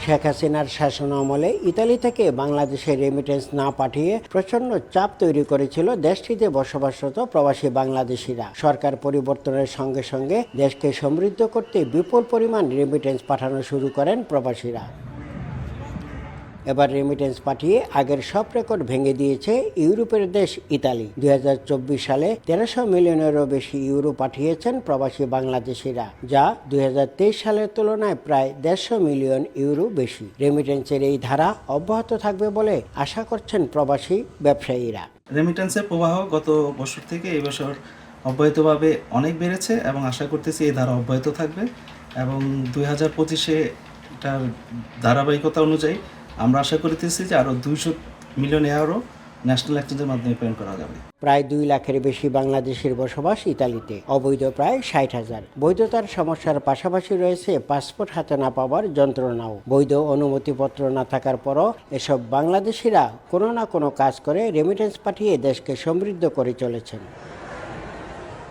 শেখ হাসিনার শাসন আমলে ইতালি থেকে বাংলাদেশে রেমিটেন্স না পাঠিয়ে প্রচণ্ড চাপ তৈরি করেছিল দেশটিতে বসবাসরত প্রবাসী বাংলাদেশিরা। সরকার পরিবর্তনের সঙ্গে সঙ্গে দেশকে সমৃদ্ধ করতে বিপুল পরিমাণ রেমিটেন্স পাঠানো শুরু করেন প্রবাসীরা। এবার রেমিটেন্স পাঠিয়ে আগের সব রেকর্ড ভেঙে দিয়েছে ইউরোপের দেশ ইতালি। 2024 সালে 1300 মিলিয়নেরও বেশি ইউরো পাঠিয়েছেন প্রবাসী বাংলাদেশিরা, যা 2023 সালের তুলনায় প্রায় 150 মিলিয়ন ইউরো বেশি। রেমিটেন্সের এই ধারা অব্যাহত থাকবে বলে আশা করছেন প্রবাসী ব্যবসায়ীরা। রেমিটেন্সের প্রবাহ গত বছর থেকে এই বছর অব্যাহতভাবে অনেক বেড়েছে এবং আশা করতেছি এই ধারা অব্যাহত থাকবে এবং 2025-এ এটার ধারাবাহিকতা অনুযায়ী আমরা আশা করতেছি যে আরও 200 মিলিয়ন ইউরো ন্যাশনাল এক্সচেঞ্জের মাধ্যমে পেমেন্ট করা যাবে। প্রায় 2 লাখের বেশি বাংলাদেশের বসবাস ইতালিতে, অবৈধ প্রায় 60,000। বৈধতার সমস্যার পাশাপাশি রয়েছে পাসপোর্ট হাতে না পাওয়ার যন্ত্রণাও। বৈধ অনুমতিপত্র না থাকার পরও এসব বাংলাদেশিরা কোনো না কোনো কাজ করে রেমিটেন্স পাঠিয়ে দেশকে সমৃদ্ধ করে চলেছেন।